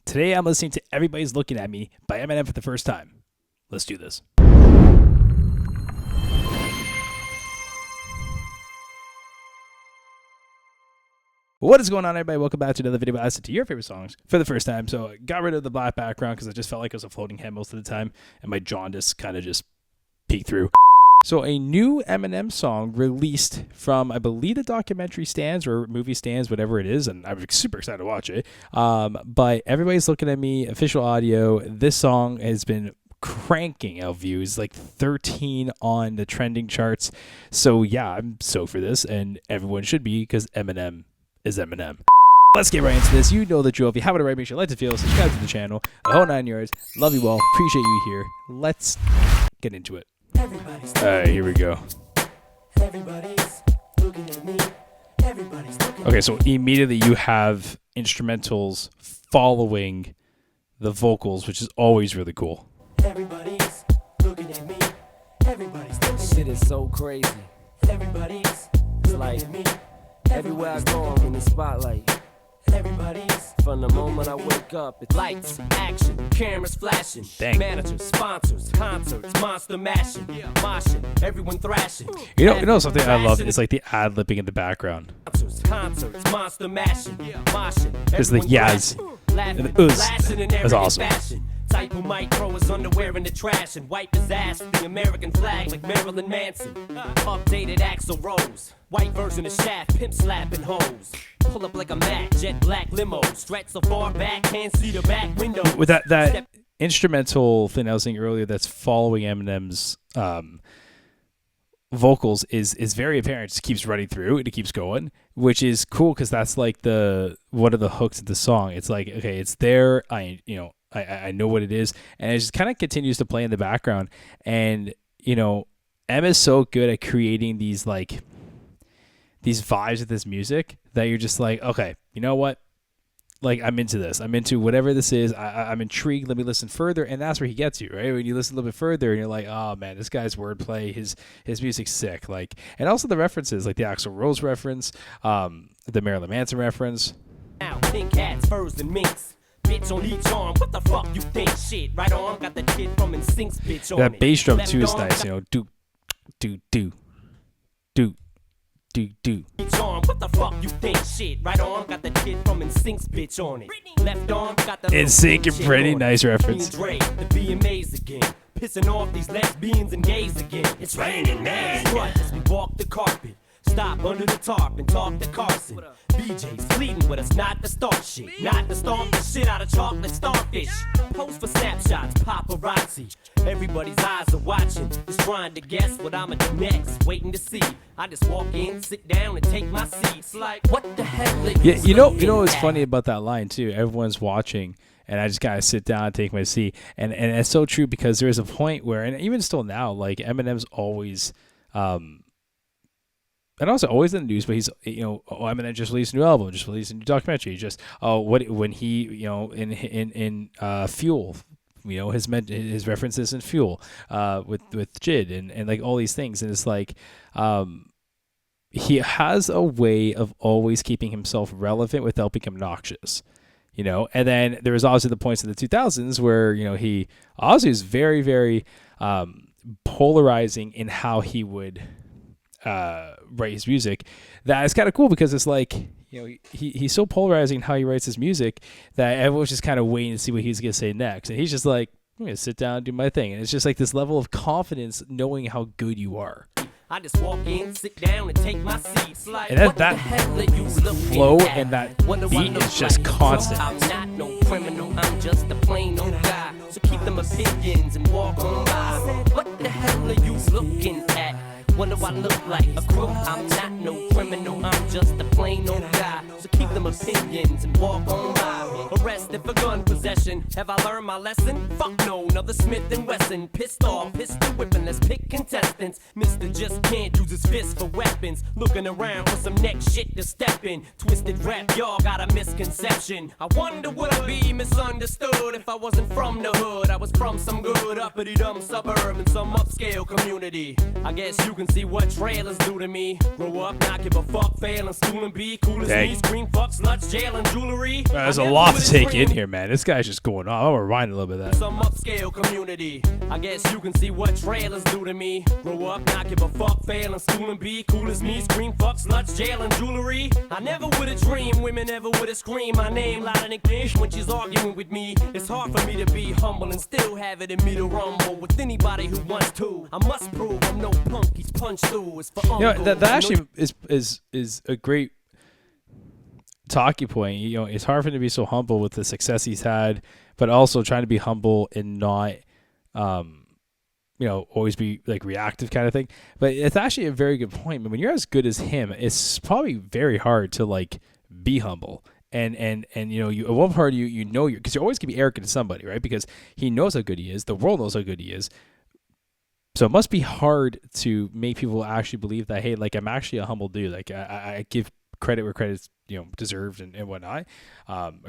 Today I'm listening to Everybody's Looking at Me by Eminem for the first time. Let's do this. What is going on, everybody? Welcome back to another video where I listen to your favorite songs for the first time. So I got rid of the black background because I just felt like it was a floating head most of the time, and my jaundice kind of just peeked through. So a new Eminem song released from, I believe, the documentary stands or movie stands, whatever it is, and I'm super excited to watch it. But Everybody's Looking at Me, official audio. This song has been cranking out views, like 13 on the trending charts. So yeah, I'm stoked for this, and everyone should be, because Eminem is Eminem. Let's get right into this. You know the drill. If you haven't already, make sure you like the video, subscribe to the channel, the whole 9 yards. Love you all. Appreciate you here. Let's get into it. All right, here we go. Okay, so immediately you have instrumentals following the vocals, which is always really cool. Everybody's looking at me. Everybody's looking at me. Shit is so crazy. Everybody's like me. Everywhere I go, I'm in the spotlight. Everybody's from the moment I wake up, it's lights, action, cameras flashing, managers, sponsors, concerts, monster mashing, moshing, everyone thrashing. You know something I love is like the ad-libbing in the background. Concerts, monster mashing, moshing. There's the yaz and the uzz. That's awesome. Type who might throw his underwear in the trash and wipe his ass with the American flag like Marilyn Manson. Updated Axl Rose, white version of Shaft, pimp slapping hoes. Pull up like a Mac, jet black limo, stretch so far back, can't see the back window. With that instrumental thing I was saying earlier that's following Eminem's vocals is very apparent. It just keeps running through and it keeps going, which is cool because that's like one of the hooks of the song. It's like, okay, it's there. I know what it is, and it just kind of continues to play in the background. And Em is so good at creating these vibes with this music that you're just like, okay, you know what? Like, I'm into this. I'm into whatever this is. I'm intrigued. Let me listen further. And that's where he gets you, right? When you listen a little bit further and you're like, oh man, this guy's wordplay, his music's sick. Like, and also the references, like the Axl Rose reference, the Marilyn Manson reference. Now, pink hats, furs, and minks. Bitch on each arm, what the fuck you think? Shit, right arm got the kid from NSYNC's bitch on that bass drum too is nice, do. Each arm, what the fuck you think? Shit, right arm got the kid from NSYNC's bitch on it. Left arm got the NSYNC, a pretty nice reference. The BMAs again, pissing off these lesbians and gays again. It's raining, man. As we walk the carpet. Stop under the tarp and talk to Carson. BJ's fleeting with us, not the start shit. Not to stomp the shit out of chocolate starfish. Post for snapshots, paparazzi. Everybody's eyes are watching. Just trying to guess what I'ma do next. Waiting to see. I just walk in, sit down, and take my seat. It's like, what the hell is yeah, you know what's funny about that line too? Everyone's watching. And I just gotta sit down and take my seat. And it's so true because there is a point where, and even still now, like Eminem's always and also always in the news, but he's, Eminem just released a new album, just released a new documentary. When he, in Fuel, his references in Fuel, with Jid and like all these things. And it's like, he has a way of always keeping himself relevant without becoming obnoxious, and then there was obviously the points in the 2000s where, he obviously was very, very, polarizing in how he would, write his music. That is kind of cool because it's like, he's so polarizing how he writes his music that everyone's just kind of waiting to see what he's gonna say next, and he's just like, I'm gonna sit down and do my thing. And it's just like this level of confidence knowing how good you are. I just walk in, sit down, and take my seat. Like, and that flow and that beat is just constant. I'm not no criminal, I'm just a plain old guy. So keep them opinions and walk on by. What the hell are you looking at? What do I look like? A crook? I'm not no criminal, I'm just a plain old guy. So keep them opinions and walk on by. Arrested for gun possession. Have I learned my lesson? Fuck no, another Smith & Wesson. Pissed off, pistol whipping, let's pick contestants. Mister just can't use his fist for weapons. Looking around for some next shit to step in. Twisted rap, y'all got a misconception. I wonder would I be misunderstood if I wasn't from the hood. I was from some good uppity dumb suburb in some upscale community. I guess you can see what trailers do to me. Grow up, not give a fuck, fail in school and be cool as me. scream, fuck, sluts, jail, and jewelry. There's a lot to take in here, man. This guy's just going on. I'm gonna rewind a little bit of that. Some upscale community. I guess you can see what trailers do to me. Grow up, not give a fuck, fail in school and be cool as me. Scream, fuck, sluts, jail, and jewelry. I never would've dreamed women ever would've screamed my name loud and English when she's arguing with me. It's hard for me to be humble and still have it in me to rumble with anybody who wants to. I must prove I'm no punk. He's punched through. It's for You know, that actually is a great talking point. You know, it's hard for him to be so humble with the success he's had, but also trying to be humble and not, you know, always be like reactive kind of thing. But it's actually a very good point. But when you're as good as him, it's probably very hard to like be humble. And you know, you at one part you know you because you're always gonna be arrogant to somebody, right? Because he knows how good he is, the world knows how good he is. So it must be hard to make people actually believe that, hey, like I'm actually a humble dude. Like I give credit where credit's, you know, deserved and whatnot.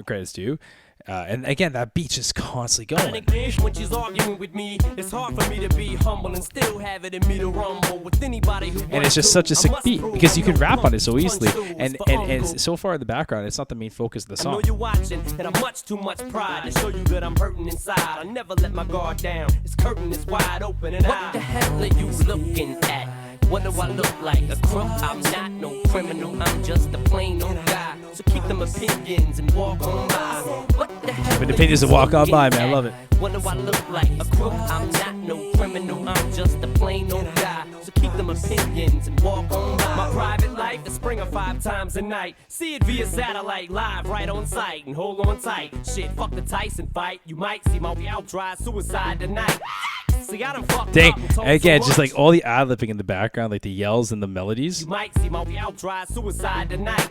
Credit's due. And again, that beat just constantly going. When she's arguing with me, it's hard for me to be humble and still have it in me to rumble with anybody who wants. And it's just such a sick beat because you can rap on it so easily. And it's so far in the background, it's not the main focus of the song. I know you're watching, and I'm much too much pride to show you that I'm hurting inside. I never let my guard down. This curtain is wide open, and what the hell are you looking at? What do I look like? A crook? I'm not no criminal. I'm just a plain old guy. So keep them opinions and walk on by. What the hell? Keep opinions and walk on by, man. I love it. What do I look like? A crook? I'm not no criminal. I'm just a plain old guy. So keep them opinions and walk on by. My private life is Springer 5 times a night. See it via satellite, live right on site, and hold on tight. Shit, fuck the Tyson fight. You might see my out try suicide tonight. See, I done fucked Dang. up and told Again, so just much. like all the ad-libbing in the background, like the yells and the melodies. You might see my out try suicide tonight.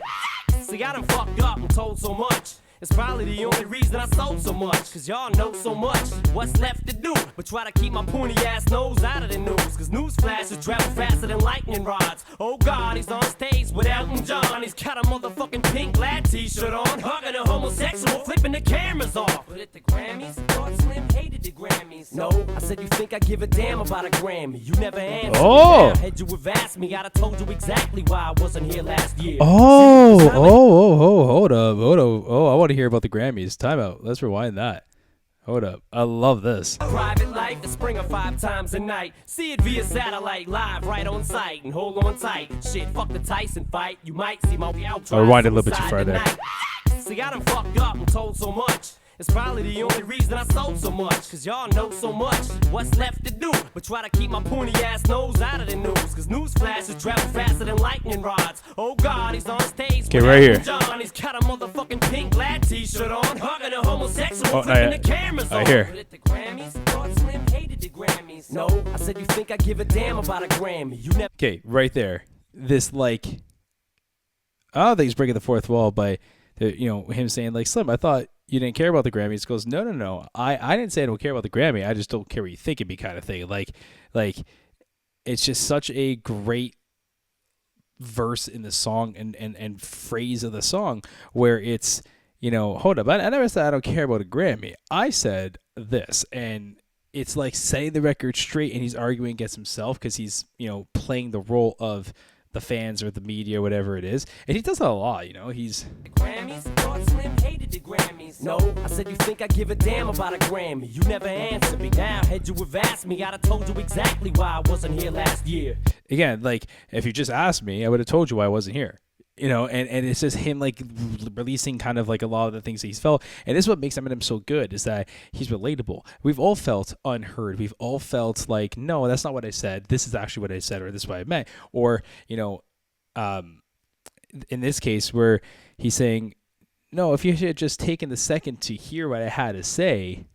See, I done fucked up and told so much. It's probably the only reason I sold so much. Cause y'all know so much. What's left to do? But try to keep my pointy ass nose out of the news. Cause news flashes travel faster than lightning rods. Oh God, he's on stage with Elton John. He's got a motherfucking pink lad t-shirt on. Hugging a homosexual, flipping the cameras off. But at the Grammys, thought Slim hated the Grammys. No, I said you think I give a damn about a Grammy. You never answered. Oh. Had you have asked me, I'd have told you exactly why I wasn't here last year. Hold up. Oh, I want to hear about the Grammys. Time out. Let's rewind that. Hold up. I love this. Private life is Springer 5 times a night. See it via satellite, live right on site, and hold on tight. Shit, fuck the Tyson fight. You might see my out. I rewind a little bit too far there. See, I done fucked up and told so much. It's probably the only reason I sold so much. Cause y'all know so much. What's left to do? But try to keep my pointy ass nose out of the news. Cause news flashes travel faster than lightning rods. Oh God, he's on stage. Okay, right here. John, he's got a motherfucking pink lad t-shirt on. Hugging a homosexual, flipping the cameras on. Here. But at the Grammys, thought Slim hated the Grammys. No, I said you think I give a damn about a Grammy. You never. Okay, right there. This, like, I don't think he's breaking the fourth wall by, you know, him saying, like, Slim, I thought you didn't care about the Grammys. He goes, no. I didn't say I don't care about the Grammy. I just don't care what you think of me kind of thing. Like, it's just such a great verse in the song and phrase of the song where it's, you know, hold up. I never said I don't care about a Grammy. I said this, and it's like setting the record straight, and he's arguing against himself because he's, you know, playing the role of the fans or the media, whatever it is. And he does that a lot, you know. He's Grammys, thought Slim hated the Grammys. No, I said you think I give a damn about a Grammy. You never answered me. Now, had you have asked me, I'd have told you exactly why I wasn't here last year. Again, like, if you just asked me, I would have told you why I wasn't here. You know, and it's just him, like, releasing kind of, like, a lot of the things that he's felt. And this is what makes Eminem so good, is that he's relatable. We've all felt unheard. We've all felt like, no, that's not what I said. This is actually what I said, or this is what I meant. Or, you know, in this case where he's saying, no, if you had just taken the second to hear what I had to say,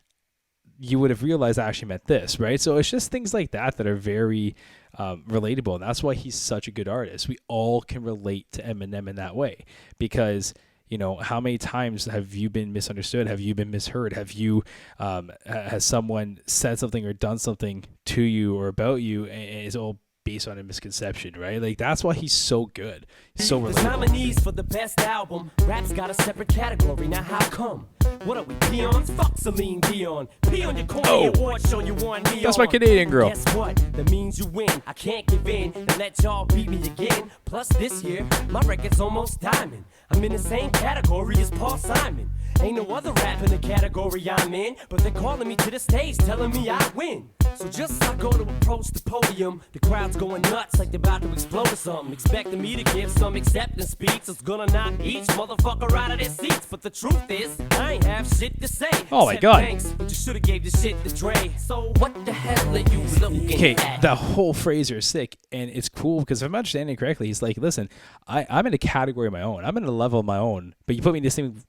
you would have realized I actually meant this, right? So it's just things like that that are very relatable, and that's why he's such a good artist. We all can relate to Eminem in that way because, you know, how many times have you been misunderstood? Have you been misheard? Have you has someone said something or done something to you or about you, and it's all based on a misconception, right? Like that's why he's so good, so The relatable. nominees for the best album, rap's got a separate category. Now how come? What are we, peons? Fuck Celine Dion. Pee on your corny award show you won me That's on. my Canadian girl. Guess what? That means you win. I can't give in and let y'all beat me again. Plus this year, my record's almost diamond. I'm in the same category as Paul Simon. Ain't no other rap in the category I'm in, but they're calling me to the stage, telling me I win. So just as I go to approach the podium, the crowd's going nuts like they're about to explode or something. Expecting me to give some acceptance speech that's gonna knock each motherfucker out of their seats. But the truth is, I ain't have shit to say. Oh my Except God. Thanks, but you should've gave the shit to Dre. So what the hell are you looking Okay, at? that whole phrase is sick, and it's cool because if I'm understanding it correctly, he's like, listen, I'm in a category of my own. I'm in a level of my own, but you put me in the same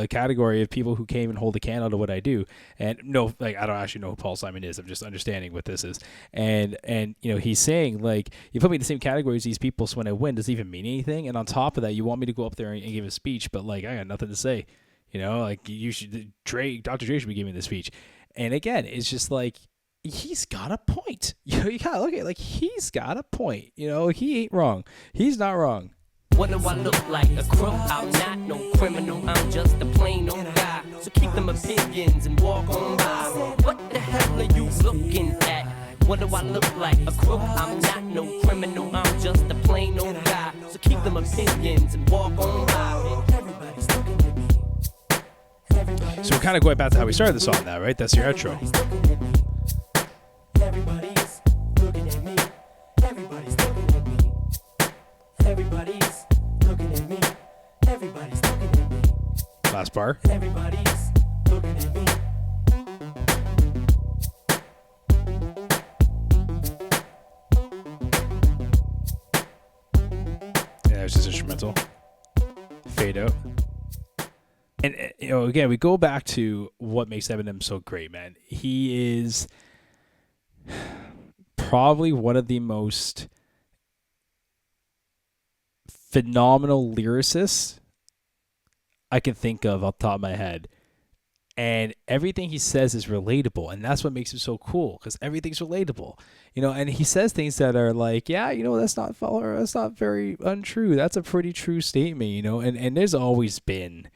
category of people who came and hold a candle to what I do. And no, like, I don't actually know who Paul Simon is. I'm just understanding what this is. And you know, he's saying, like, you put me in the same category as these people, so when I win, does it even mean anything? And on top of that, you want me to go up there and give a speech, but, like, I got nothing to say. You know, like, you should, Dr. Dre should be giving the speech. And again, it's just like, he's got a point. You know, you gotta look at it, like, he's got a point. You know, he ain't wrong. He's not wrong. What do I look like? A crook? I'm not no criminal. I'm just a plain old guy. So keep them opinions and walk on by. What the hell are you looking at? What do I look like? A crook? I'm not no criminal. I'm just a plain old guy. So keep them opinions and walk on by. Everybody's looking at me. So we're kind of going back to how we started the song now, right? That's your outro. Everybody's looking at me. Everybody's looking at me. Everybody's looking at me. Everybody's looking at me. Last bar. Everybody's looking at me. Yeah, there's this instrumental. Fade out. And, you know, again, we go back to what makes Eminem so great, man. He is probably one of the most phenomenal lyricists I can think of off the top of my head. And everything he says is relatable, and that's what makes him so cool, because everything's relatable, you know. And he says things that are like, yeah, you know, that's not very untrue. That's a pretty true statement, you know. And there's always been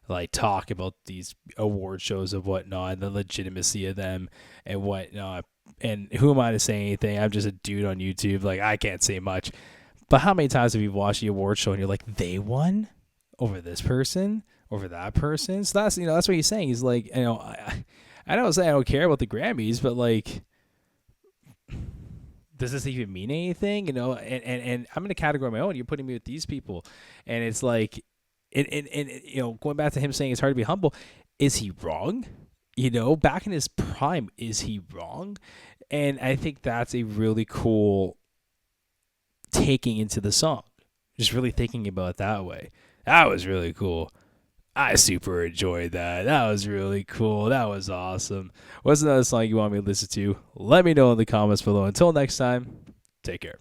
like talk about these award shows and whatnot, and the legitimacy of them and whatnot. And who am I to say anything? I'm just a dude on YouTube. Like, I can't say much. But how many times have you watched the award show and you're like, they won over this person, over that person? So that's, you know, that's what he's saying. He's like, you know, I don't say I don't care about the Grammys, but like, does this even mean anything? You know, and I'm in a category of my own. You're putting me with these people, and it's like, and you know, going back to him saying it's hard to be humble. Is he wrong? You know, back in his prime, is he wrong? And I think that's a really cool taking into the song. Just really thinking about it that way. That was really cool. I super enjoyed that. That was really cool. That was awesome. What's another song you want me to listen to? Let me know in the comments below. Until next time, take care.